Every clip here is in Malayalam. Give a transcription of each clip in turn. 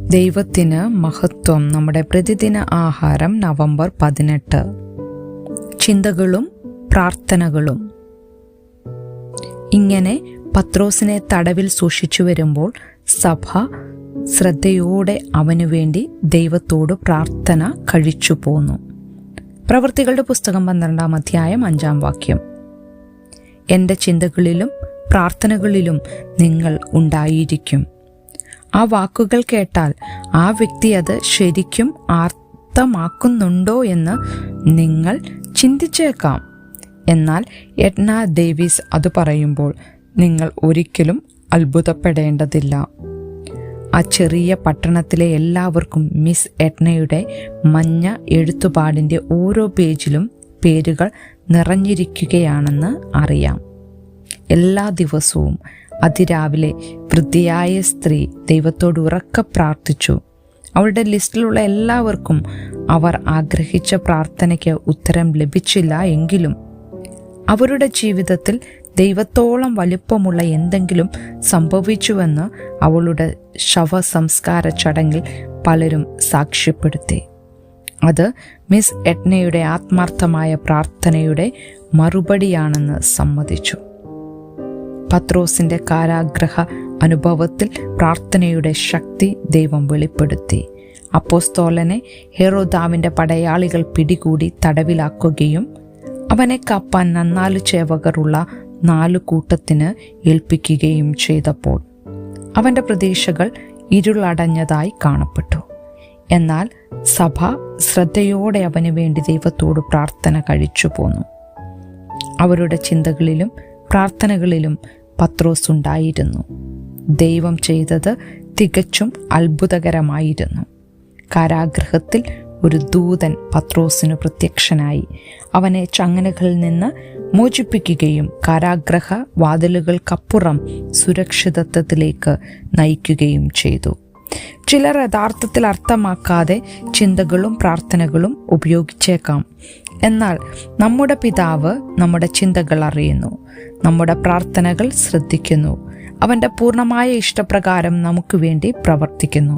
ദൈവത്തിന് മഹത്വം. നമ്മുടെ പ്രതിദിന ആഹാരം നവംബർ 18. ചിന്തകളും പ്രാർത്ഥനകളും. ഇങ്ങനെ പത്രോസിനെ തടവിൽ സൂക്ഷിച്ചു വരുമ്പോൾ സഭ ശ്രദ്ധയോടെ അവനു വേണ്ടി ദൈവത്തോട് പ്രാർത്ഥന കഴിച്ചു പോന്നു. പ്രവൃത്തികളുടെ പുസ്തകം 12-ാം അധ്യായം 5-ാം വാക്യം. എൻ്റെ ചിന്തകളിലും പ്രാർത്ഥനകളിലും നിങ്ങൾ ഉണ്ടായിരിക്കും. ആ വാക്കുകൾ കേട്ടാൽ ആ വ്യക്തി അത് ശരിക്കും അർത്ഥമാക്കുന്നുണ്ടോ എന്ന് നിങ്ങൾ ചിന്തിച്ചേക്കാം. എന്നാൽ എഡ്ന ഡേവിസ് അത് പറയുമ്പോൾ നിങ്ങൾ ഒരിക്കലും അത്ഭുതപ്പെടേണ്ടതില്ല. ആ ചെറിയ പട്ടണത്തിലെ എല്ലാവർക്കും മിസ് എഡ്നയുടെ മഞ്ഞ എഴുത്തുപാടിൻ്റെ ഓരോ പേജിലും പേരുകൾ നിറഞ്ഞിരിക്കുകയാണെന്ന് അറിയാം. എല്ലാ ദിവസവും അതിരാവിലെ വൃദ്ധയായ സ്ത്രീ ദൈവത്തോട് ഉറക്കെ പ്രാർത്ഥിച്ചു. അവളുടെ ലിസ്റ്റിലുള്ള എല്ലാവർക്കും അവർ ആഗ്രഹിച്ച പ്രാർത്ഥനയ്ക്ക് ഉത്തരം ലഭിച്ചില്ല എങ്കിലും അവരുടെ ജീവിതത്തിൽ ദൈവത്തോളം വലിപ്പമുള്ള എന്തെങ്കിലും സംഭവിച്ചുവെന്ന് അവളുടെ ശവസംസ്കാര ചടങ്ങിൽ പലരും സാക്ഷ്യപ്പെടുത്തി. അത് മിസ് എഡ്നയുടെ ആത്മാർത്ഥമായ പ്രാർത്ഥനയുടെ മറുപടിയാണെന്ന് സമ്മതിച്ചു. പത്രോസിന്റെ കാരാഗ്രഹ അനുഭവത്തിൽ പ്രാർത്ഥനയുടെ ശക്തി ദൈവം വെളിപ്പെടുത്തി. അപ്പോസ്തോലനെ ഹെരോദാവിന്റെ പടയാളികൾ പിടികൂടി തടവിലാക്കുകയും അവനെ കാപ്പാൻ 4 ചേവകരുള്ള 4 കൂട്ടത്തിന് ഏൽപ്പിക്കുകയും ചെയ്തപ്പോൾ അവന്റെ പ്രതീക്ഷകൾ ഇരുളടഞ്ഞതായി കാണപ്പെട്ടു. എന്നാൽ സഭ ശ്രദ്ധയോടെ അവന് വേണ്ടി ദൈവത്തോട് പ്രാർത്ഥന കഴിച്ചു പോന്നു. അവരുടെ ചിന്തകളിലും പ്രാർത്ഥനകളിലും പത്രോസ് ഉണ്ടായിരുന്നു. ദൈവം ചെയ്തത് തികച്ചും അത്ഭുതകരമായിരുന്നു. കാരാഗൃഹത്തിൽ ഒരു ദൂതൻ പത്രോസിനു പ്രത്യക്ഷനായി അവനെ ചങ്ങലകളിൽ നിന്ന് മോചിപ്പിക്കുകയും കാരാഗ്രഹ വാതിലുകൾക്കപ്പുറം സുരക്ഷിതത്വത്തിലേക്ക് നയിക്കുകയും ചെയ്തു. ചിലർ യഥാർത്ഥത്തിൽ അർത്ഥമാക്കാതെ ചിന്തകളും പ്രാർത്ഥനകളും ഉപയോഗിച്ചേക്കാം. എന്നാൽ നമ്മുടെ പിതാവ് നമ്മുടെ ചിന്തകൾ അറിയുന്നു, നമ്മുടെ പ്രാർത്ഥനകൾ ശ്രദ്ധിക്കുന്നു. അവൻ്റെ പൂർണ്ണമായ ഇഷ്ടപ്രകാരം നമുക്ക് വേണ്ടി പ്രവർത്തിക്കുന്നു.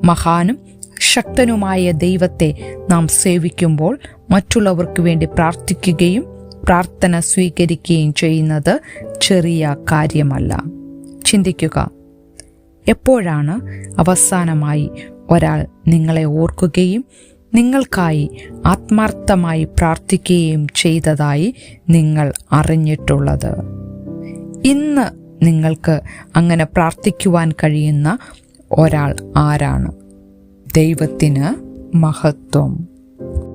മഹാനും ശക്തനുമായ ദൈവത്തെ നാം സേവിക്കുമ്പോൾ മറ്റുള്ളവർക്ക് വേണ്ടി പ്രാർത്ഥിക്കുകയും പ്രാർത്ഥന സ്വീകരിക്കുകയും ചെയ്യുന്നത് ചെറിയ കാര്യമല്ല. ചിന്തിക്കുക, എപ്പോഴാണ് അവസാനമായി ഒരാൾ നിങ്ങളെ ഓർക്കുകയും നിങ്ങൾക്കായി ആത്മാർത്ഥമായി പ്രാർത്ഥിക്കുകയും ചെയ്തതായി നിങ്ങൾ അറിഞ്ഞിട്ടുള്ളത്? ഇന്ന് നിങ്ങൾക്ക് അങ്ങനെ പ്രാർത്ഥിക്കുവാൻ കഴിയുന്ന ഒരാൾ ആരാണ്? ദൈവത്തിന് മഹത്വം.